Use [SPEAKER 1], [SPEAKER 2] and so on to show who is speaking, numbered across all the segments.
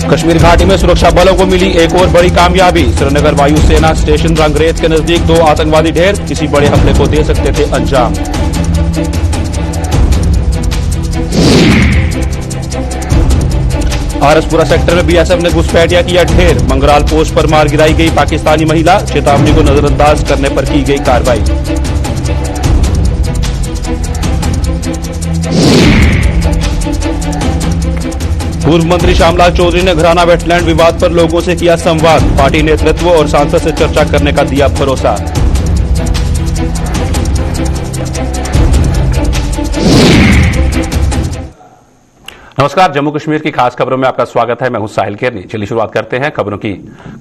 [SPEAKER 1] कश्मीर घाटी में सुरक्षा बलों को मिली एक और बड़ी कामयाबी। श्रीनगर वायुसेना स्टेशन रंगरेज के नजदीक 2 आतंकवादी ढेर किसी बड़े हमले को दे सकते थे अंजाम। आरसपुरा सेक्टर में बीएसएफ ने घुसपैठिया किया ढेर। मंगराल पोस्ट पर मार गिराई गई पाकिस्तानी महिला। चेतावनी को नजरअंदाज करने पर की गई कार्रवाई। पूर्व मंत्री श्यामलाल चौधरी ने घराना वेटलैंड विवाद पर लोगों से किया संवाद। पार्टी नेतृत्व और सांसद से चर्चा करने का दिया भरोसा। नमस्कार, जम्मू कश्मीर की खास खबरों में आपका स्वागत है। मैं हूं साहिल केरनी। चलिए शुरुआत करते हैं खबरों की।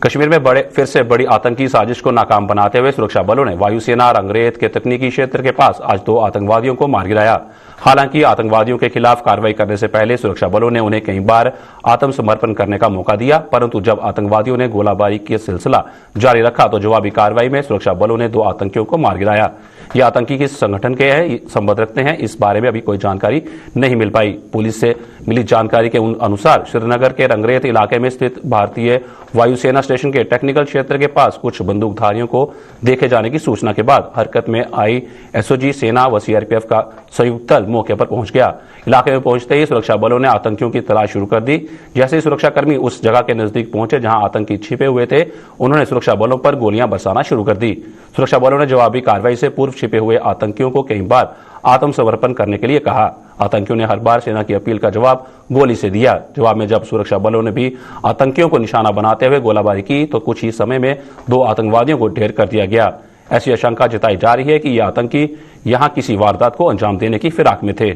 [SPEAKER 1] कश्मीर में फिर से बड़ी आतंकी साजिश को नाकाम बनाते हुए सुरक्षा बलों ने वायुसेना रंगरेज के तकनीकी क्षेत्र के पास आज 2 आतंकवादियों को मार गिराया। हालांकि आतंकवादियों के खिलाफ कार्रवाई करने से पहले सुरक्षा बलों ने उन्हें कई बार आत्मसमर्पण करने का मौका दिया, परंतु जब आतंकवादियों ने गोलाबारी का सिलसिला जारी रखा तो जवाबी कार्रवाई में सुरक्षा बलों ने 2 आतंकियों को मार गिराया। ये आतंकी किस संगठन के संबंध रखते हैं, इस बारे में अभी कोई जानकारी नहीं मिल पाई। पुलिस से मिली जानकारी के अनुसार श्रीनगर के रंगरेज इलाके में स्थित भारतीय वायुसेना स्टेशन के टेक्निकल क्षेत्र के पास कुछ बंदूकधारियों को देखे जाने की सूचना के बाद हरकत में आई एसओजी, सेना व सीआरपीएफ का संयुक्त दल मौके पर पहुंच गया। इलाके में पहुंचते ही सुरक्षा बलों ने आतंकियों की तलाश शुरू कर दी। जैसे ही सुरक्षाकर्मी उस जगह के नजदीक पहुंचे जहां आतंकी छिपे हुए थे, उन्होंने सुरक्षा बलों पर गोलियां बरसाना शुरू कर दी। सुरक्षा बलों ने जवाबी कार्रवाई से पूर्व छिपे हुए आतंकियों को कई बार आत्मसमर्पण करने के लिए कहा। आतंकियों ने हर बार सेना की अपील का जवाब गोली से दिया। जवाब में जब सुरक्षा बलों ने भी आतंकियों को निशाना बनाते हुए गोलाबारी की तो कुछ ही समय में 2 आतंकवादियों को ढेर कर दिया गया। ऐसी आशंका जताई जा रही है कि ये आतंकी यहां किसी वारदात को अंजाम देने की फिराक में थे।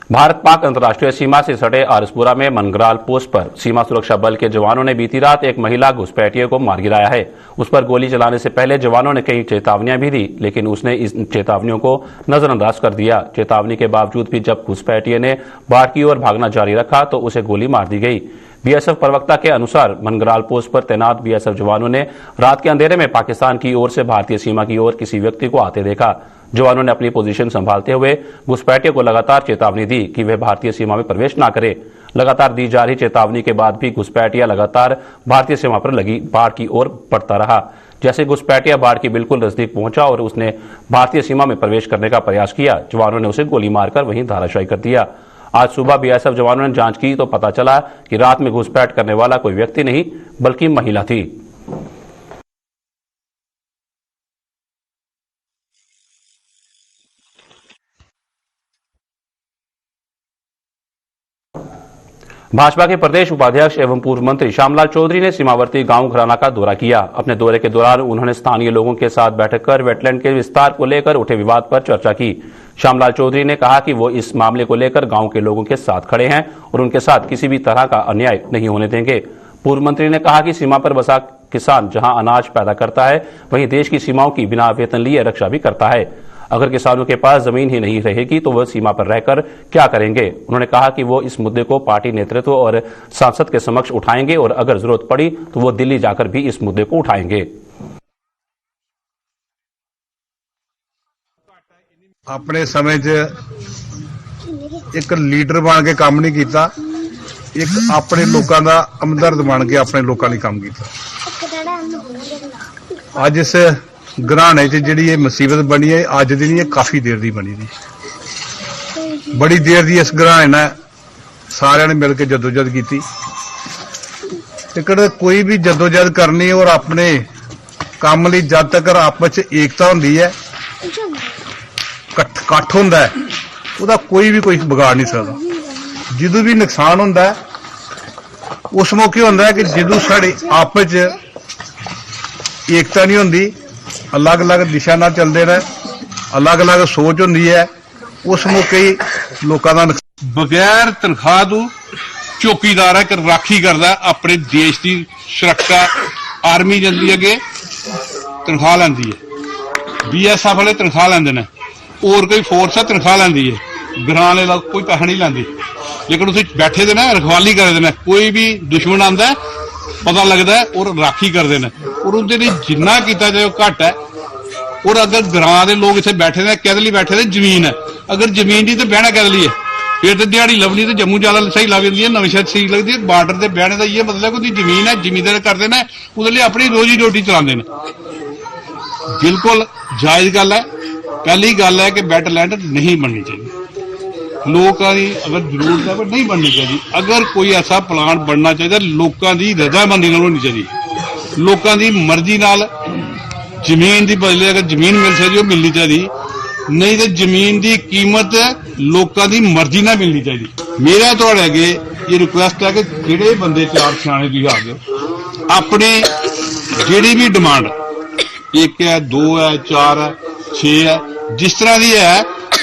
[SPEAKER 1] भारत पाक अंतर्राष्ट्रीय सीमा से सटे आरसपुरा में मंगराल पोस्ट पर सीमा सुरक्षा बल के जवानों ने बीती रात एक महिला घुसपैठिए को मार गिराया है। उस पर गोली चलाने से पहले जवानों ने कई चेतावनियां भी दी, लेकिन उसने इस चेतावनियों को नजरअंदाज कर दिया। चेतावनी के बावजूद भी जब घुसपैठिए ने बाहर की ओर भागना जारी रखा तो उसे गोली मार दी गई। बीएसएफ प्रवक्ता के अनुसार मंगराल पोस्ट पर तैनात बीएसएफ जवानों ने रात के अंधेरे में पाकिस्तान की ओर से भारतीय सीमा की ओर किसी व्यक्ति को आते देखा। जवानों ने अपनी पोजीशन संभालते हुए घुसपैठिए को लगातार चेतावनी दी कि वे भारतीय सीमा में प्रवेश न करे। लगातार दी जा रही चेतावनी के बाद भी घुसपैठिया लगातार भारतीय सीमा पर लगी बाढ़ की ओर बढ़ता रहा। जैसे घुसपैठिया बाढ़ के बिल्कुल नजदीक पहुंचा और उसने भारतीय सीमा में प्रवेश करने का प्रयास किया, जवानों ने उसे गोली मारकर वहीं धराशायी कर दिया। आज सुबह बीएसएफ जवानों ने जांच की तो पता चला कि रात में घुसपैठ करने वाला कोई व्यक्ति नहीं बल्कि महिला थी। भाजपा के प्रदेश उपाध्यक्ष एवं पूर्व मंत्री श्यामलाल चौधरी ने सीमावर्ती गांव घराना का दौरा किया। अपने दौरे के दौरान उन्होंने स्थानीय लोगों के साथ बैठक कर वेटलैंड के विस्तार को लेकर उठे विवाद पर चर्चा की। श्यामलाल चौधरी ने कहा कि वो इस मामले को लेकर गांव के लोगों के साथ खड़े हैं और उनके साथ किसी भी तरह का अन्याय नहीं होने देंगे। पूर्व मंत्री ने कहा कि सीमा पर बसा किसान जहां अनाज पैदा करता है, वहीं देश की सीमाओं की बिना वेतन लिए रक्षा भी करता है। अगर किसानों के पास जमीन ही नहीं रहेगी तो वह सीमा पर रहकर क्या करेंगे। उन्होंने कहा कि वो इस मुद्दे को पार्टी नेतृत्व और सांसद के समक्ष उठाएंगे और अगर जरूरत पड़ी तो वो दिल्ली जाकर भी इस मुद्दे को उठाएंगे।
[SPEAKER 2] अपने समय एक लीडर बन के काम नहीं किया, एक अपने लोगों का हमदर्द बन के अपने लोगों लिए काम किया। अज इस घराने च जिहड़ी मुसीबत बनी है, अज दी नहीं, काफी देर दी बनी थी। बड़ी देर दी इस घराने ने सारिਆਂ ने मिलकर जदोजहद की। लेकिन कोई भी जदोजहद करनी और अपने काम लिए जब तक आपस एकता होंदी है, कट्ठ होंदा है, उसदा कोई भी कोई बिगाड़ नहीं सकता। जदों भी नुकसान होंदा है उस मौके होंदा है कि जदों साडे आपस एकता नहीं होंदी, अलग अलग दिशा ना चलते रहे, अलग अलग सोच होंदी है, उस मौके ही लोगों का
[SPEAKER 3] बगैर तनख्वाह तो चौकीदार है, राखी करता अपने देश की सुरक्षा। आर्मी जल्दी अगे तनख्वाह लैंदी है, बीएसएफ वाले तनख्वाह लैंदे ने, और कोई फोर्स है तनख्वाह लैंदी है। घराने वाला कोई पैसा नहीं लैंदी, लेकिन उसे बैठे दे ना रखवाली करते हैं। कोई भी दुश्मन आंदा पता लगता है और राखी करते हैं और उनके लिए जिन्ना किया जाए घट है। और अगर ग्रां के लोग इतने बैठे ने कहदे बैठे ने जमीन है, अगर जमीन की तो बहना कहदे है फिर तो दिहाड़ी लभनी तो जम्मू ज्यादा सही लग जाती है, नौशहर सही लगती है। बार्डर से बहने का ये मतलब कि जमीन है, जमींदार करते हैं उसके लिए अपनी रोजी रोटी चलाते हैं। बिल्कुल जायज गल है। पहली गल है कि वेटलैंड नहीं बननी चाहिए, लोगों की अगर जरूरत है पर नहीं बननी चाहिए। अगर कोई ऐसा प्लान बनना चाहिए लोगों की रजामंदी नाल होनी चाहिए, लोगों की मर्जी नाल जमीन की बदले अगर जमीन मिल सकती वो मिलनी चाहिए, नहीं तो जमीन की कीमत लोगों की मर्जी ना मिलनी चाहिए। मेरा तो अगे ये रिक्वेस्ट है कि जिहड़े बंदे चार सियाणे तुसीं आ गए अपनी जिहड़ी भी डिमांड 1 है 2 है 4 है 6 है जिस तरह की है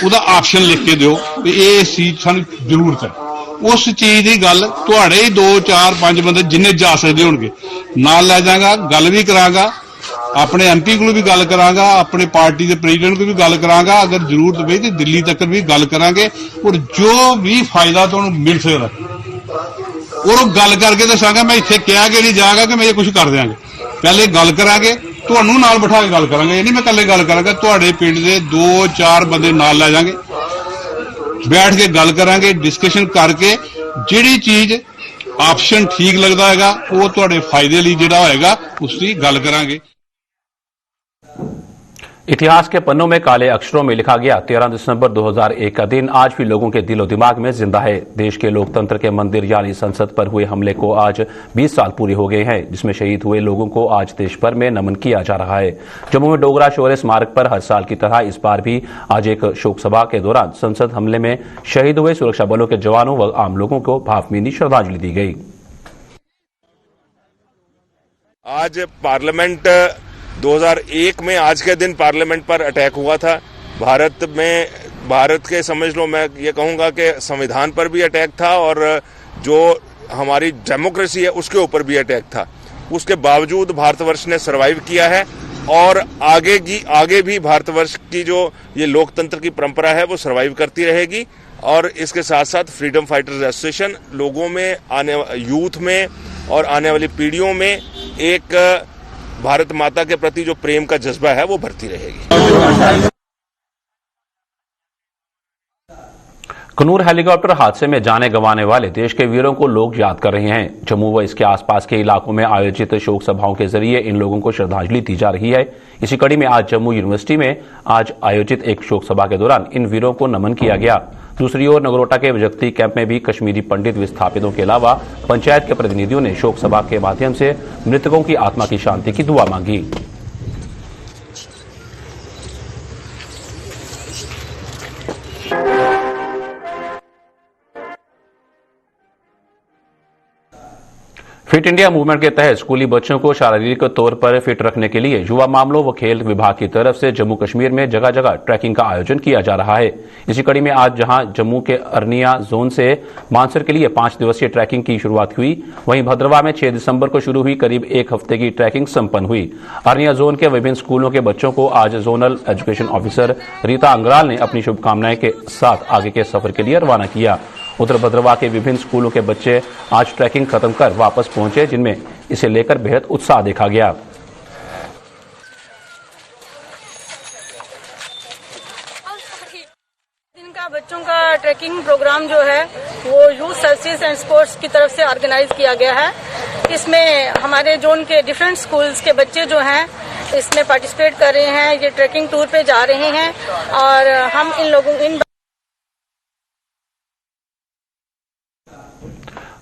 [SPEAKER 3] ਉਹਦਾ ਆਪਸ਼ਨ लिख के ਦਿਓ ਵੀ ਇਹ ਚੀਜ਼ ਸਾਨੂੰ ਜ਼ਰੂਰਤ ਹੈ। उस चीज की गल तुहाड़े ही 2 4 5 बंदे जिन्ने जा सकते होणगे नाल लै जांगा, गल भी करांगा, अपने MP को भी गल करांगा, अपने पार्टी के प्रेजिडेंट को भी गल करांगा, अगर जरूरत पई तो दिल्ली तक भी गल करांगे और जो भी फायदा तुहानूं मिल सकदा और गल करके दसांगा। मैं इत्थे कह के नहीं जागा कि मैं ये कुछ कर देंगे, पहले गल करांगे, तुहानूं नाल बिठा के गल करांगे। ये नहीं मैं कल्ले गल करांगा, तुहाडे पिंड दे 2 4 बंदे नाल लै जांगे, बैठ के गल करांगे, डिस्कशन करके जिहड़ी चीज ऑप्शन ठीक लगदा हैगा वो तुहाडे फायदे लई जिहड़ा होएगा उसकी गल करांगे।
[SPEAKER 1] इतिहास के पन्नों में काले अक्षरों में लिखा गया 13 दिसंबर 2001 का दिन आज भी लोगों के दिलो दिमाग में जिंदा है। देश के लोकतंत्र के मंदिर यानी संसद पर हुए हमले को आज 20 साल पूरे हो गए हैं, जिसमें शहीद हुए लोगों को आज देश भर में नमन किया जा रहा है। जम्मू में डोगरा शौर्य स्मारक पर हर साल की तरह इस बार भी आज एक शोक सभा के दौरान संसद हमले में शहीद हुए सुरक्षा बलों के जवानों व आम लोगों को भावभीनी श्रद्धांजलि दी गई।
[SPEAKER 4] आज पार्लियामेंट 2001 में आज के दिन पार्लियामेंट पर अटैक हुआ था। भारत के समझ लो, मैं ये कहूँगा कि संविधान पर भी अटैक था और जो हमारी डेमोक्रेसी है उसके ऊपर भी अटैक था। उसके बावजूद भारतवर्ष ने सर्वाइव किया है और आगे भी भारतवर्ष की जो ये लोकतंत्र की परंपरा है वो सर्वाइव करती रहेगी। और इसके साथ साथ फ्रीडम फाइटर्स एसोसिएशन लोगों में, यूथ में और आने वाली पीढ़ियों में एक भारत माता के प्रति जो प्रेम का जज्बा है वो बढ़ती रहेगी।
[SPEAKER 1] कनूर हेलीकॉप्टर हादसे में जाने गंवाने वाले देश के वीरों को लोग याद कर रहे हैं। जम्मू व इसके आसपास के इलाकों में आयोजित शोक सभाओं के जरिए इन लोगों को श्रद्धांजलि दी जा रही है। इसी कड़ी में आज जम्मू यूनिवर्सिटी में आज आयोजित एक शोक सभा के दौरान इन वीरों को नमन किया गया। दूसरी ओर नगरोटा के विजयती कैंप में भी कश्मीरी पंडित विस्थापितों के अलावा पंचायत के प्रतिनिधियों ने शोक सभा के माध्यम से मृतकों की आत्मा की शांति की दुआ मांगी। फिट इंडिया मूवमेंट के तहत स्कूली बच्चों को शारीरिक तौर पर फिट रखने के लिए युवा मामलों व खेल विभाग की तरफ से जम्मू कश्मीर में जगह जगह ट्रैकिंग का आयोजन किया जा रहा है। इसी कड़ी में आज जहां जम्मू के अरनिया जोन से मानसर के लिए 5 दिवसीय ट्रैकिंग की शुरुआत हुई, वहीं भद्रवाह में 6 दिसंबर को शुरू हुई करीब 1 हफ्ते की ट्रैकिंग संपन्न हुई। अरनिया जोन के विभिन्न स्कूलों के बच्चों को आज zonal education officer Rita Angral ने अपनी शुभकामनाएं के साथ आगे के सफर के लिए रवाना किया। उधर भद्रवाह के विभिन्न स्कूलों के बच्चे आज ट्रैकिंग खत्म कर वापस पहुंचे, जिनमें इसे लेकर बेहद उत्साह देखा गया।
[SPEAKER 5] इनका बच्चों का ट्रैकिंग प्रोग्राम जो है वो यूथ सर्विसेज एंड स्पोर्ट्स की तरफ से ऑर्गेनाइज किया गया है। इसमें हमारे जोन के डिफरेंट स्कूल्स के बच्चे जो हैं इसमें पार्टिसिपेट कर रहे हैं, ये ट्रैकिंग टूर पे जा रहे हैं और हम इन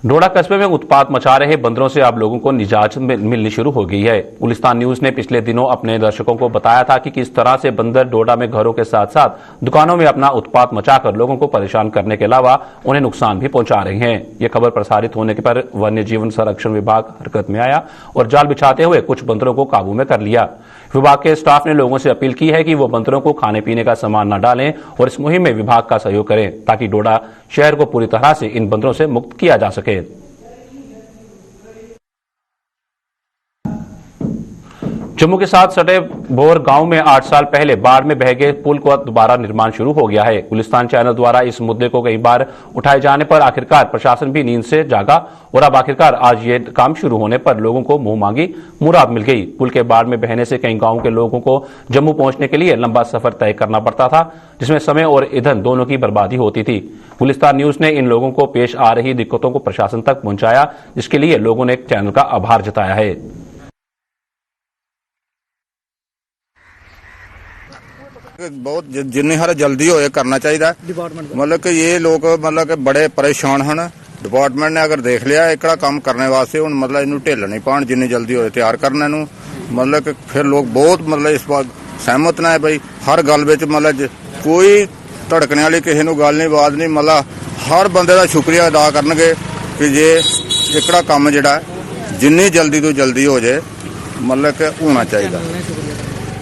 [SPEAKER 1] डोडा कस्बे में उत्पात मचा रहे बंदरों से अब लोगों को निजात मिलनी शुरू हो गई है। गुलिस्तान न्यूज ने पिछले दिनों अपने दर्शकों को बताया था कि किस तरह से बंदर डोडा में घरों के साथ साथ दुकानों में अपना उत्पात मचाकर लोगों को परेशान करने के अलावा उन्हें नुकसान भी पहुंचा रहे हैं। यह खबर प्रसारित होने पर वन्य जीवन संरक्षण विभाग हरकत में आया और जाल बिछाते हुए कुछ बंदरों को काबू में कर लिया। विभाग के स्टाफ ने लोगों से अपील की है कि वो बंदरों को खाने पीने का सामान न डालें और इस मुहिम में विभाग का सहयोग करें ताकि डोडा शहर को पूरी तरह से इन बंदरों से मुक्त किया जा सके। जम्मू के साथ सटे बोर गांव में 8 साल पहले बाढ़ में बह गए पुल का दोबारा निर्माण शुरू हो गया है। गुलिस्तान चैनल द्वारा इस मुद्दे को कई बार उठाए जाने पर आखिरकार प्रशासन भी नींद से जागा और अब आखिरकार आज ये काम शुरू होने पर लोगों को मुंह मांगी मुराद मिल गई। पुल के बाढ़ में बहने से कई गांवों के लोगों को जम्मू पहुंचने के लिए लंबा सफर तय करना पड़ता था, जिसमें समय और ईंधन दोनों की बर्बादी होती थी। गुलिस्तान न्यूज ने इन लोगों को पेश आ रही दिक्कतों को प्रशासन तक पहुंचाया, जिसके लिए लोगों ने चैनल का आभार जताया है।
[SPEAKER 6] बहुत जिन्नी हारे जल्दी होए करना चाहिए। मतलब कि ये लोग मतलब कि बड़े परेशान हैं। डिपार्टमेंट ने अगर देख लिया एकड़ा काम करने वास्ते हुण मतलब इनू ढिल नहीं पाण जिन्नी जल्दी होए तैयार करने नू। मतलब कि फिर लोग बहुत मतलब इस बात सहमत ना है भाई हर गल विच मतलब कोई धड़कने वाली किसी नू गल नहीं बात नहीं। मतलब हर बंदे का शुक्रिया अदा करनगे कि जे एकड़ा काम जिहड़ा जिन्नी जल्दी तो जल्दी हो जाए मतलब कि होना चाहिए।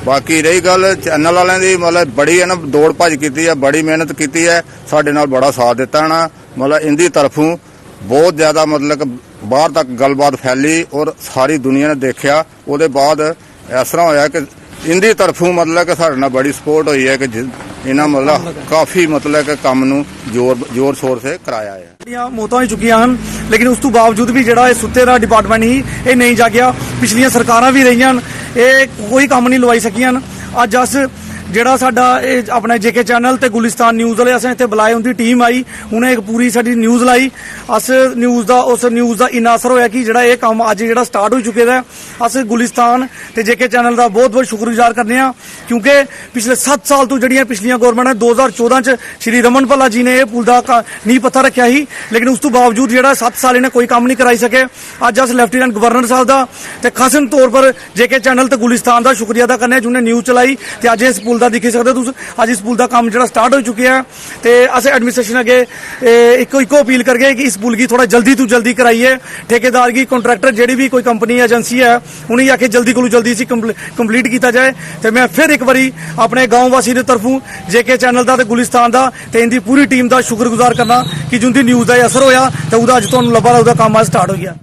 [SPEAKER 6] बाकी रही गल चैनल वाले की मतलब बड़ी है ना दौड़ भज की है, बड़ी मेहनत की है, साडे नाल बड़ा साथ दिता है ना। मतलब इनकी तरफों बहुत ज्यादा मतलब बाहर तक गलबात फैली और सारी दुनिया ने देखा। उसके बाद इस तरह होया कि इनकी तरफों मतलब कि साडे नाल बड़ी सपोर्ट हुई है कि इन्हां मतलब काफी मतलब कि काम नूं जोर शोर से कराया है।
[SPEAKER 7] मौतां हो चुकियां हैं, लेकिन उस तो बावजूद भी जिहड़ा सुत्ते दा डिपार्टमेंट ही ये नहीं जागिया। पिछलियां सरकारां भी रहियां, ये कोई काम नहीं लवाई सकियां। अज अस जिहड़ा साडा अपने जेके चैनल ते गुलिस्तान न्यूज़ वाले असें इत्थे बुलाए, उनकी टीम आई, उन्हें एक पूरी साडी न्यूज़ लाई। अस उस न्यूज़ दा इन्ना असर होया कि जिहड़ा ये काम अज जिहड़ा स्टार्ट हो चुके दा। अस गुलिस्तान ते जेके चैनल दा बहुत बहुत शुक्रगुजार करने आ, क्योंकि पिछले 7 साल तो जिहड़ियां पिछलियां गौरमेंट ने 2014 च श्री रमन भल्ला जी ने यह पुल दा नींह पत्थर रखिया ही, लेकिन उस तो बावजूद जिहड़ा 7 साल इन्हें कोई काम नहीं कराई सके। अज अस लेफ्टिनेंट गवर्नर साहब दा ते खासन तौर पर जेके चैनल ते गुलिस्तान दा शुक्रिया अदा करने जिन्हें न्यूज़ चलाई ते अज इस पुल दा दिखी सकदे तुस अज इस पुल दा काम जिहड़ा स्टार्ट हो चुके हैं। ते अस एडमिनिस्ट्रेशन अगे इको अपील करगे कि इस पुल की थोड़ा जल्दी तो जल्दी कराइए। ठेकेदार की कॉन्ट्रैक्टर जिहड़ी भी कोई कंपनी एजेंसी है उन्हें आखे जल्दी को जल्दी इसी कंप्लीट किया जाए। तो मैं फिर एक बारी अपने गाँव वासी की तरफों जेके चैनल का गुलिस्तान का ते इनकी पूरी टीम का शुक्रगुजार करना कि जिंदी न्यूज़ का असर होया तो उहदा अज तुहानूं लब्भा उहदा काम आज स्टार्ट हो गया।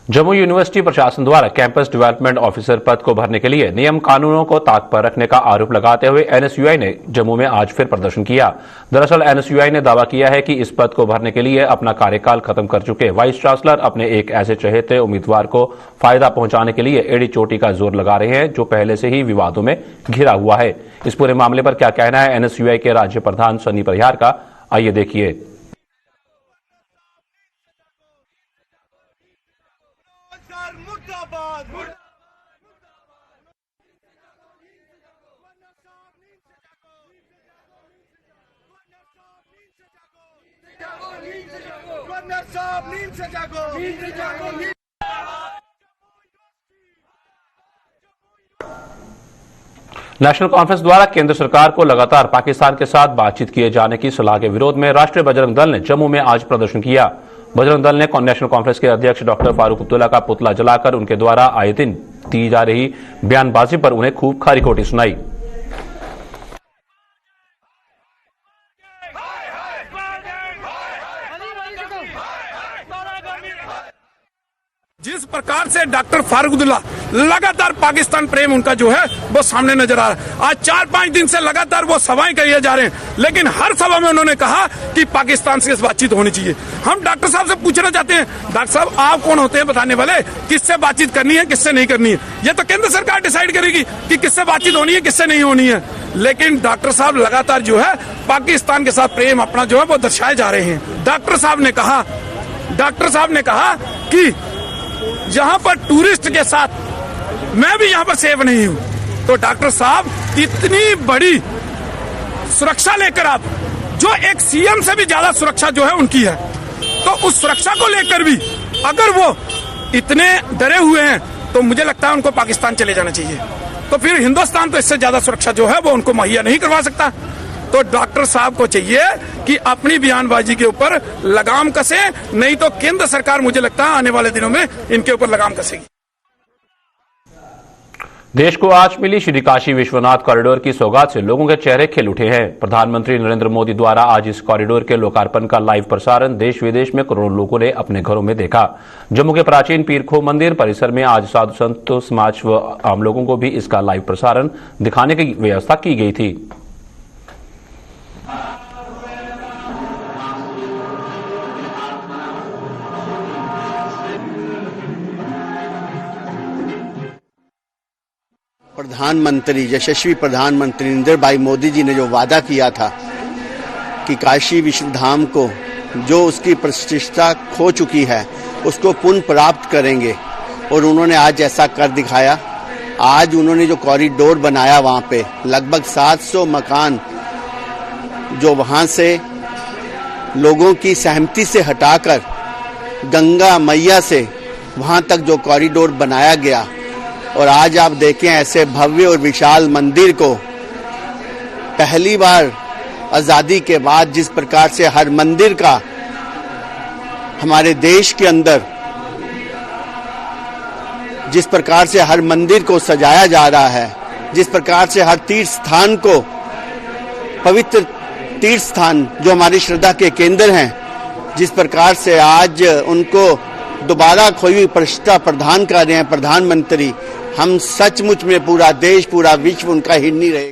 [SPEAKER 1] जम्मू यूनिवर्सिटी प्रशासन द्वारा कैंपस डेवलपमेंट ऑफिसर पद को भरने के लिए नियम कानूनों को ताक पर रखने का आरोप लगाते हुए एनएसयूआई ने जम्मू में आज फिर प्रदर्शन किया। दरअसल एनएसयूआई ने दावा किया है कि इस पद को भरने के लिए अपना कार्यकाल खत्म कर चुके वाइस चांसलर अपने एक ऐसे चहेते उम्मीदवार को फायदा पहुंचाने के लिए एड़ी चोटी का जोर लगा रहे हैं, जो पहले से ही विवादों में घिरा हुआ है। इस पूरे मामले पर क्या कहना है एनएसयूआई के राज्य प्रधान सन्नी परिहार का, आइए देखिए। नेशनल कॉन्फ्रेंस द्वारा केंद्र सरकार को लगातार पाकिस्तान के साथ बातचीत किए जाने की सलाह के विरोध में राष्ट्रीय बजरंग दल ने जम्मू में आज प्रदर्शन किया। बजरंग दल ने नेशनल कॉन्फ्रेंस के अध्यक्ष डॉक्टर फारूक अब्दुल्ला का पुतला जलाकर उनके द्वारा आए दिन दी जा रही बयानबाजी पर उन्हें खूब खारी खोटी सुनाई।
[SPEAKER 8] जिस प्रकार से डॉक्टर फारूक अब्दुल्ला लगातार पाकिस्तान प्रेम उनका जो है वो सामने नजर आ रहा है। आज 4-5 दिन से लगातार वो सभाएं किए जा रहे हैं, लेकिन हर सभा में उन्होंने कहा कि पाकिस्तान से बातचीत होनी चाहिए। हम डॉक्टर साहब से पूछना चाहते हैं, डॉक्टर साहब आप कौन होते हैं बताने वाले, किससे बातचीत करनी है किससे नहीं करनी है? ये तो केंद्र सरकार डिसाइड करेगी कि किससे बातचीत होनी है किससे नहीं होनी है। लेकिन डॉक्टर साहब लगातार जो है पाकिस्तान के साथ प्रेम अपना जो है वो दर्शाए जा रहे हैं। डॉक्टर साहब ने कहा कि यहाँ पर टूरिस्ट के साथ मैं भी यहाँ पर सेफ नहीं हूँ। तो डॉक्टर साहब इतनी बड़ी सुरक्षा लेकर आप जो एक सीएम से भी ज्यादा सुरक्षा जो है उनकी है, तो उस सुरक्षा को लेकर भी अगर वो इतने डरे हुए हैं तो मुझे लगता है उनको पाकिस्तान चले जाना चाहिए। तो फिर हिंदुस्तान तो इससे ज्यादा सुरक्षा जो है वो उनको मुहैया नहीं करवा सकता। तो डॉक्टर साहब को चाहिए कि अपनी बयानबाजी के ऊपर लगाम कसे, नहीं तो केंद्र सरकार मुझे लगता है आने वाले दिनों में इनके ऊपर लगाम कसेगी।
[SPEAKER 1] देश को आज मिली श्री काशी विश्वनाथ कॉरिडोर की सौगात से लोगों के चेहरे खिल उठे हैं। प्रधानमंत्री नरेंद्र मोदी द्वारा आज इस कॉरिडोर के लोकार्पण का लाइव प्रसारण देश विदेश में करोड़ों लोगों ने अपने घरों में देखा। जम्मू के प्राचीन पीरखो मंदिर परिसर में आज साधु संत समाज व आम लोगों को भी इसका लाइव प्रसारण दिखाने की व्यवस्था की गई थी।
[SPEAKER 9] प्रधानमंत्री यशस्वी प्रधानमंत्री नरेंद्र भाई मोदी जी ने जो वादा किया था कि काशी विश्वधाम को जो उसकी प्रतिष्ठा खो चुकी है उसको पुनः प्राप्त करेंगे, और उन्होंने आज ऐसा कर दिखाया। आज उन्होंने जो कॉरिडोर बनाया वहां पे लगभग 700 मकान जो वहां से लोगों की सहमति से हटाकर गंगा मैया से वहां तक जो कॉरिडोर बनाया गया, और आज आप देखें ऐसे भव्य और विशाल मंदिर को पहली बार आजादी के बाद जिस प्रकार से हर मंदिर का हमारे देश के अंदर जिस प्रकार से हर मंदिर को सजाया जा रहा है, जिस प्रकार से हर तीर्थ स्थान को पवित्र तीर्थ स्थान जो हमारी श्रद्धा के केंद्र हैं, जिस प्रकार से आज उनको दोबारा खोई हुई प्रतिष्ठा प्रदान कर रहे हैं प्रधानमंत्री, हम सचमुच में पूरा देश पूरा विश्व उनका ऋणी रहेगा।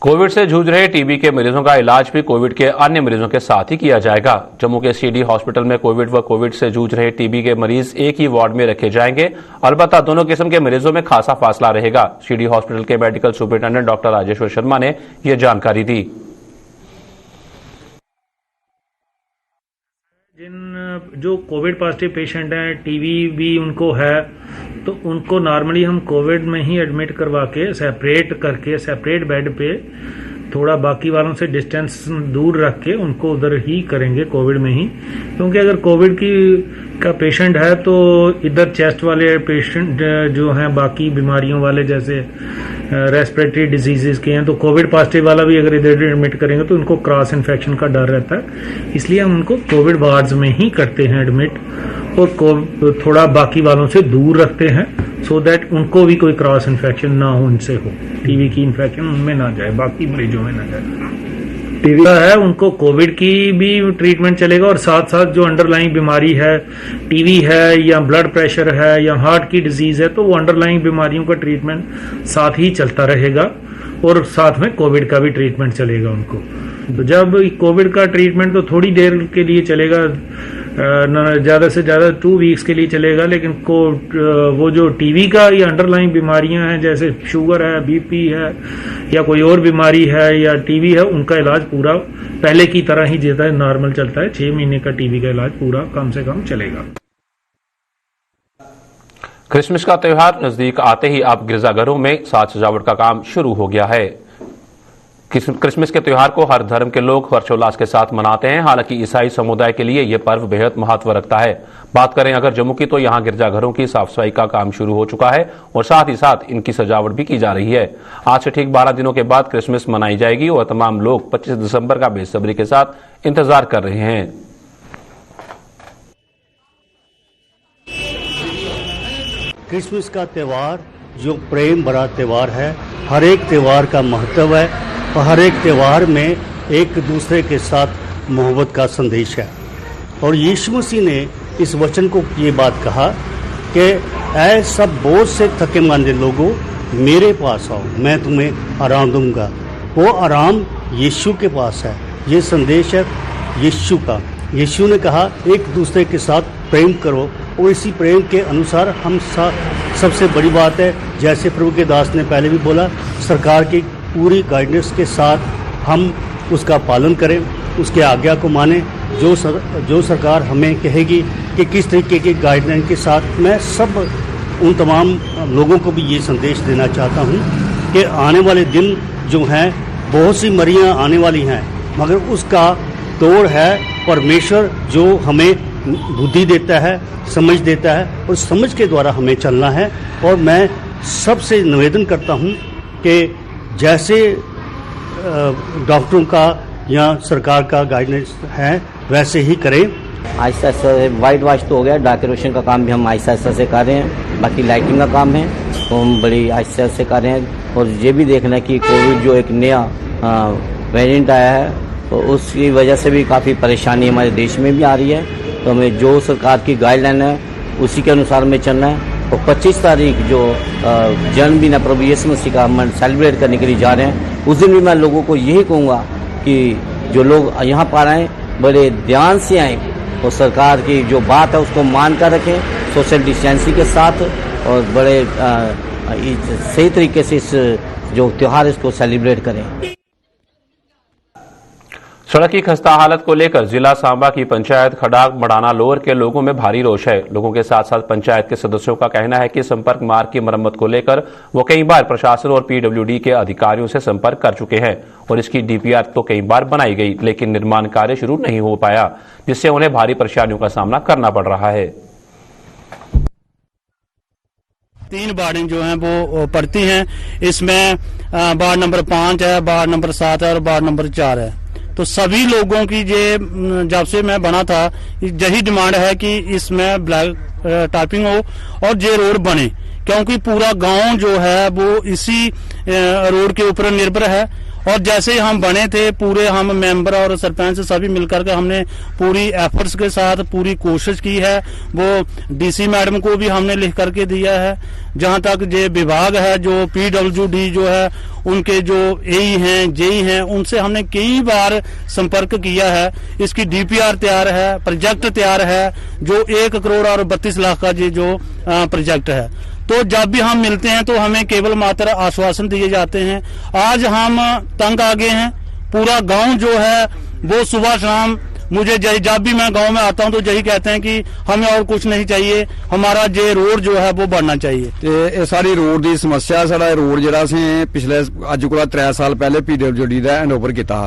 [SPEAKER 1] कोविड से जूझ रहे टीबी के मरीजों का इलाज भी कोविड के अन्य मरीजों के साथ ही किया जाएगा। जम्मू के सीडी हॉस्पिटल में कोविड से जूझ रहे टीबी के मरीज एक ही वार्ड में रखे जाएंगे। अलबत्ता दोनों किस्म के मरीजों में खासा फासला रहेगा। सीडी हॉस्पिटल के medical superintendent doctor Rajeshwar Sharma ने यह जानकारी दी।
[SPEAKER 10] जो कोविड पॉजिटिव पेशेंट हैं, टीबी भी उनको है, तो उनको नॉर्मली हम कोविड में ही एडमिट करवा के सेपरेट बेड पे थोड़ा बाकी वालों से डिस्टेंस दूर रख के उनको उधर ही करेंगे कोविड में ही। क्योंकि अगर कोविड का पेशेंट है तो इधर चेस्ट वाले पेशेंट जो हैं बाकी बीमारियों वाले जैसे रेस्पिरेटरी डिजीजेस के हैं, तो कोविड पॉजिटिव वाला भी अगर इधर एडमिट करेंगे तो उनको क्रॉस इन्फेक्शन का डर रहता है। इसलिए हम उनको कोविड वार्ड्स में ही करते हैं एडमिट, और थोड़ा बाकी वालों से दूर रखते हैं सो दैट उनको भी कोई क्रॉस इन्फेक्शन ना हो, उनसे हो टीबी की इन्फेक्शन उनमें ना जाए, बाकी मरीजों में ना जाए। टीबी का है उनको कोविड की भी ट्रीटमेंट चलेगा, और साथ साथ जो अंडरलाइंग बीमारी है, टीबी है या ब्लड प्रेशर है या हार्ट की डिजीज है, तो वो अंडरलाइंग बीमारियों का ट्रीटमेंट साथ ही चलता रहेगा, और साथ में कोविड का भी ट्रीटमेंट चलेगा उनको। तो जब कोविड का ट्रीटमेंट तो थोड़ी देर के लिए चलेगा, ज़्यादा से ज़्यादा 2 वीक्स के लिए चलेगा, लेकिन वो जो टीबी का या अंडरलाइंग बीमारियां हैं जैसे शुगर है, बीपी है या कोई और बीमारी है या टीबी है, उनका इलाज पूरा पहले की तरह ही जैसा नॉर्मल चलता है। 6 महीने का टीबी का इलाज पूरा कम से कम चलेगा।
[SPEAKER 1] क्रिसमस का त्योहार नजदीक आते ही अब गिरजाघरों में साज सजावट का काम शुरू हो गया है। क्रिसमस के त्योहार को हर धर्म के लोग हर्षोल्लास के साथ मनाते हैं। हालांकि ईसाई समुदाय के लिए यह पर्व बेहद महत्व रखता है। बात करें अगर जम्मू की, तो यहां गिरजाघरों की साफ सफाई का काम शुरू हो चुका है और साथ ही साथ इनकी सजावट भी की जा रही है। आज से ठीक 12 दिनों के बाद क्रिसमस मनाई जाएगी और तमाम लोग 25 दिसंबर का बेसब्री के साथ इंतजार कर रहे हैं।
[SPEAKER 11] क्रिसमस का त्यौहार जो प्रेम भरा त्यौहार है, हर एक त्यौहार का महत्व है और हर एक त्यौहार में एक दूसरे के साथ मोहब्बत का संदेश है। और यीशु मसीह ने इस वचन को ये बात कहा कि ऐ सब बोझ से थके मांदे लोगों, मेरे पास आओ, मैं तुम्हें आराम दूंगा। वो आराम यीशु के पास है। ये संदेश है यीशु का। यीशु ने कहा एक दूसरे के साथ प्रेम करो, और इसी प्रेम के अनुसार हम सबसे बड़ी बात है, जैसे प्रभु के दास ने पहले भी बोला, सरकार की पूरी गाइडेंस के साथ हम उसका पालन करें, उसके आज्ञा को माने। जो सरकार हमें कहेगी कि किस तरीके की गाइडलाइन के साथ, मैं सब उन तमाम लोगों को भी ये संदेश देना चाहता हूँ कि आने वाले दिन जो हैं, बहुत सी मरियाँ आने वाली हैं, मगर उसका तोड़ है परमेश्वर जो हमें बुद्धि देता है, समझ देता है, और समझ के द्वारा हमें चलना है। और मैं सबसे निवेदन करता हूँ कि जैसे डॉक्टरों का या सरकार का गाइडेंस है वैसे ही करें।
[SPEAKER 12] आहिस्ता आहिस्ता वाइट वॉश तो हो गया, डेकोरेशन का काम भी हम आहिस्ता आहिस्ता से कर रहे हैं। बाकी लाइटिंग का काम है तो हम बड़ी आहिस्ते आहिस्ते कर रहे हैं। और ये भी देखना है कि कोविड जो एक नया वेरिएंट आया है तो उसकी वजह से भी काफ़ी परेशानी हमारे देश में भी आ रही है। तो हमें जो सरकार की गाइडलाइन है उसी के अनुसार हमें चलना है। और 25 तारीख जो जन्मदिन है प्रभु यीशु मसीह का हम सेलिब्रेट करने के लिए जा रहे हैं, उस दिन भी मैं लोगों को यही कहूँगा कि जो लोग यहाँ पर आएँ बड़े ध्यान से आएँ और सरकार की जो बात है उसको मान कर रखें सोशल डिस्टेंसिंग के साथ और बड़े सही तरीके से इस जो त्यौहार इसको सेलिब्रेट करें।
[SPEAKER 1] सड़क की खस्ता हालत को लेकर जिला सांबा की पंचायत खड़ाक मडाना लोअर के लोगों में भारी रोष है। लोगों के साथ साथ पंचायत के सदस्यों का कहना है कि संपर्क मार्ग की मरम्मत को लेकर वो कई बार प्रशासन और पीडब्ल्यूडी के अधिकारियों से संपर्क कर चुके हैं और इसकी डीपीआर तो कई बार बनाई गई लेकिन निर्माण कार्य शुरू नहीं हो पाया, जिससे उन्हें भारी परेशानियों का सामना करना पड़ रहा है।
[SPEAKER 11] 3 वार्डें जो हैं वो पड़ती हैं। इसमें वार्ड नंबर 5 है, वार्ड नंबर 7 है और वार्ड नंबर 4 है। तो सभी लोगों की ये जब से मैं बना था यही डिमांड है कि इसमें ब्लैक टाइपिंग हो और ये रोड बने, क्योंकि पूरा गांव जो है वो इसी रोड के ऊपर निर्भर है। और जैसे ही हम बने थे पूरे हम मेंबर और सरपंच सभी मिलकर के हमने पूरी एफर्ट्स के साथ पूरी कोशिश की है। वो डीसी मैडम को भी हमने लिख करके दिया है। जहां तक ये विभाग है जो पीडब्ल्यूडी जो है उनके जो एई हैं जेई हैं उनसे हमने कई बार संपर्क किया है। इसकी डीपीआर तैयार है, प्रोजेक्ट तैयार है जो 1 करोड़ और 32 लाख का ये जो प्रोजेक्ट है। तो जब भी हम मिलते हैं तो हमें केवल मात्र आश्वासन दिए जाते हैं। आज हम तंग आ गए हैं। पूरा गांव जो है वो सुबह शाम मुझे जब भी मैं गांव में आता हूं तो यही कहते हैं कि हमें और कुछ नहीं चाहिए, हमारा ये रोड जो है वो बनना चाहिए।
[SPEAKER 13] ये सारी रोड की समस्या साडा रोड जिहड़ा असीं पिछले अज कोला 3 साल पहले पीडब्ल्यूडी दा हैंडओवर किया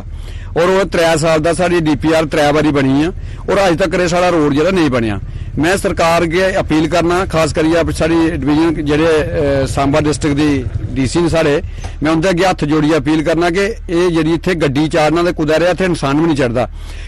[SPEAKER 13] और वो 3 साल दा साडी डीपीआर 3 बारी बनी है और अज तक साडा रोड जिहड़ा नहीं बनया। मैं सरकार के अपील करना खास करिए साडी डिवीजन जेहड़े सांबा डिस्ट्रिक्ट दी डीसी ने साढ़े, मैं उनके अगे हथ जोड़िए अपील करना कि ये जी इत्थे गड्डी चारना ते कुदै रहा इत्थे इंसान भी नहीं चढ़ता।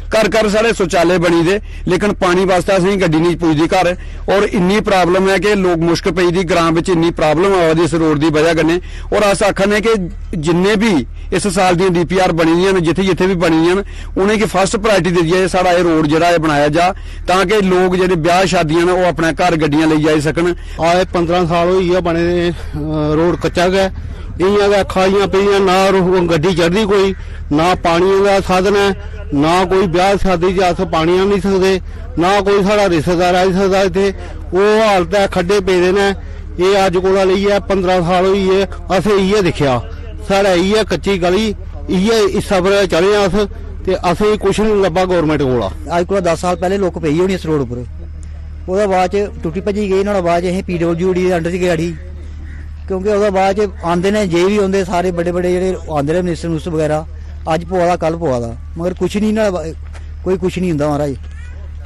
[SPEAKER 13] घर घर साढ़े शौचालय बनी दे लेकिन पानी वास्ते असीं गड्डी नहीं पुजदी घर और इन्नी प्रॉब्लम है कि लोग मुश्क पई दी ग्रां विच इन्नी प्रॉब्लम आवा दी इस रोड की वजह कन्नै। और अस आखने कि जिन्ने भी इस साल दी डीपीआर बनी दियां जिथे जिथे भी बनी दियां उन्हें फास्ट प्रायोरिटी दी जाए, साढ़ा ये रोड जिहड़ा बनाया जा ताकि लोग जिहड़े ब्याह शादियां ने अपने घर गड्डियां ले जाई सकन।
[SPEAKER 14] आए 15 साल होई है बने रोड कच्चा गया, इयां गै खाइयां पईयां, ना गड्डी चढ़दी कोई, ना पानी का साधन है, ना कोई ब्याह शादी च अस पानी नहीं सकते, ना कोई साढ़ा रिश्तेदार आई सकता इत्थे। वो हालत है खड्डे पेदे ने। ये अज कोला लेइयै 15 साल होई है असें इयै दिक्खेआ, साढ़ा इयै कच्ची गली इयै इस सफर चले अस ते असें कुछ नहीं लब्भा गौरमेंट कोला।
[SPEAKER 15] अज कोला 10 साल पहले लोक पई होनी इस रोड उपर, ओहदे बाद च टुटी भजी गई, नुहाड़े बाद असें पीडब्ल्यूडी दे अंडर च गई क्योंकि ओहदे बाद च आंदे ने जे भी आंदे सारे बड़े बड़े जेहड़े आंदे ने मिनिस्टर वगैरह, अज पवा दा कल पवा दा मगर कुछ नहीं ना कोई कुछ नहीं हुंदा महाराज।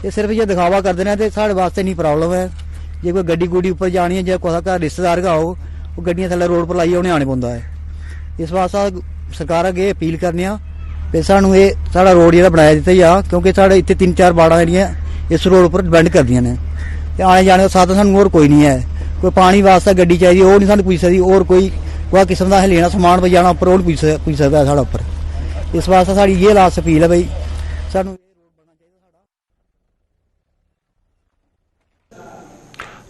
[SPEAKER 15] ये सिर्फ ये दिखावा करदे ने ते साढ़े वास्ते नहीं प्रॉब्लम है। जे कोई गड्डी गुड्डी उपर जानी है जे कुसै घर रिश्तेदार का हो वो गड्डियां थल्ले रोड पर लाइयै उन्हें आने पौंदा है। इस वास्ते सरकार अगे अपील करने कि सानू ये साढ़ा रोड जेहड़ा बनाया दित्ता जा, क्योंकि साढ़े इत्थे 3-4 बाड़ां जेहड़ियां इस रोड उपर डिपेंड करदियां ने ते आने जाने का साधन सानू होर कोई नहीं है। कोई पानी वास्ते गड्डी चाहिए वो नहीं सानू पुज्जी सकदी, और कोई किस्म का लेना समान पजाना उपर वो नहीं पुज्जी सकदा साढ़ा उपर। इस वास्ते साड़ी ये लास्ट अपील है भाई सानू।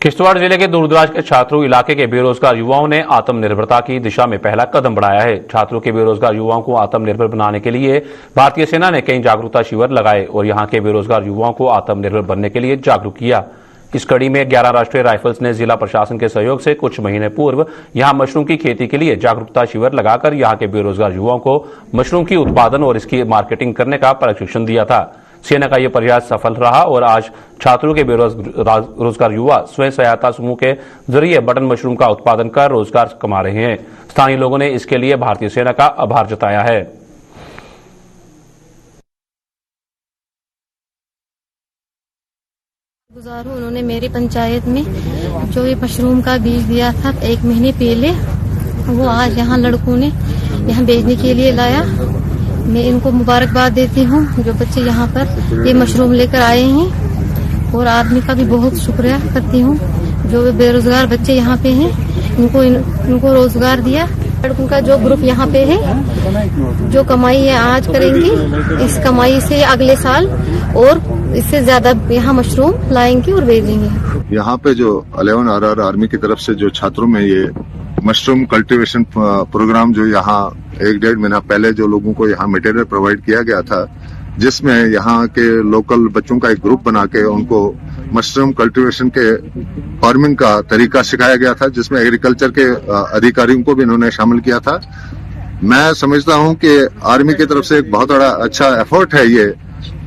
[SPEAKER 1] किश्तवाड़ जिले के दूरदराज के छात्रों इलाके के बेरोजगार युवाओं ने आत्मनिर्भरता की दिशा में पहला कदम बढ़ाया है। छात्रों के बेरोजगार युवाओं को आत्मनिर्भर बनाने के लिए भारतीय सेना ने कई जागरूकता शिविर लगाए और यहां के बेरोजगार युवाओं को आत्मनिर्भर बनने के लिए जागरूक किया। इस कड़ी में 11 राष्ट्रीय राइफल्स ने जिला प्रशासन के सहयोग से कुछ महीने पूर्व यहां मशरूम की खेती के लिए जागरूकता शिविर लगाकर यहां के बेरोजगार युवाओं को मशरूम की उत्पादन और इसकी मार्केटिंग करने का प्रशिक्षण दिया था। सेना का यह प्रयास सफल रहा और आज छात्रों के बेरोजगार युवा स्वयं सहायता समूह के जरिए बटन मशरूम का उत्पादन कर रोजगार कमा रहे हैं। स्थानीय लोगों ने इसके लिए भारतीय सेना का आभार जताया है।
[SPEAKER 16] गुजारू उन्होंने मेरी पंचायत में जो ये मशरूम का बीज दिया था 1 महीने पहले, वो आज यहाँ लड़कों ने यहाँ बेचने के लिए लाया। मैं इनको मुबारकबाद देती हूँ जो बच्चे यहाँ पर ये मशरूम लेकर आए हैं और आदमी का भी बहुत शुक्रिया करती हूँ। जो बेरोजगार बच्चे यहाँ पे हैं इनको रोजगार दिया। लड़कों का जो ग्रुप यहाँ पे है, जो कमाई है आज करेंगे, इस कमाई से अगले साल और इससे ज्यादा यहाँ मशरूम लाएंगे और भेजेंगे।
[SPEAKER 17] यहाँ पे जो 11 RR आर्मी की तरफ से जो छात्रों में ये मशरूम कल्टीवेशन प्रोग्राम जो यहाँ 1-1.5 महीना पहले जो लोगों को यहाँ मटेरियल प्रोवाइड किया गया था, जिसमें यहाँ के लोकल बच्चों का एक ग्रुप बना के उनको मशरूम कल्टीवेशन के फार्मिंग का तरीका सिखाया गया था, जिसमें एग्रीकल्चर के अधिकारियों को भी इन्होंने शामिल किया था। मैं समझता हूँ कि आर्मी की तरफ से एक बहुत बड़ा अच्छा एफर्ट है ये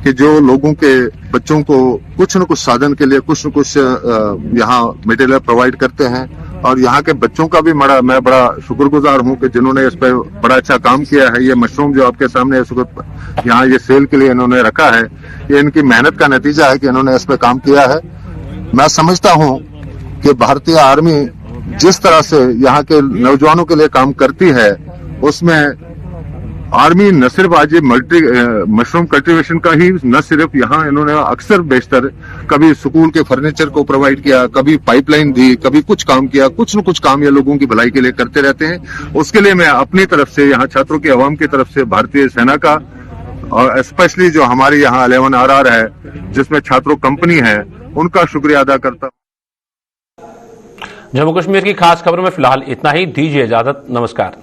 [SPEAKER 17] कि जो लोगों के बच्चों को कुछ न कुछ साधन के लिए कुछ न कुछ यहाँ मटेरियल प्रोवाइड करते हैं। और यहाँ के बच्चों का भी मैं बड़ा शुक्रगुजार हूँ कि जिन्होंने इस पर बड़ा अच्छा काम किया है। ये मशरूम जो आपके सामने इस वक्त यहाँ ये सेल के लिए इन्होंने रखा है, ये इनकी मेहनत का नतीजा है कि इन्होंने इस पर काम किया है। मैं समझता हूँ कि भारतीय आर्मी जिस तरह से यहाँ के नौजवानों के लिए काम करती है, उसमें आर्मी न सिर्फ आज ये मशरूम कल्टीवेशन का ही न सिर्फ यहाँ इन्होंने अक्सर बेशतर कभी स्कूल के फर्नीचर को प्रोवाइड किया, कभी पाइपलाइन दी, कभी कुछ काम किया, कुछ न कुछ काम ये लोगों की भलाई के लिए करते रहते हैं। उसके लिए मैं अपनी तरफ से यहाँ छात्रों के अवाम की तरफ से भारतीय सेना का और स्पेशली जो हमारे यहाँ 11 RR है जिसमें छात्रों कंपनी है, उनका शुक्रिया अदा करता हूँ।
[SPEAKER 1] जम्मू कश्मीर की खास खबरों में फिलहाल इतना ही। दीजिए इजाजत। नमस्कार।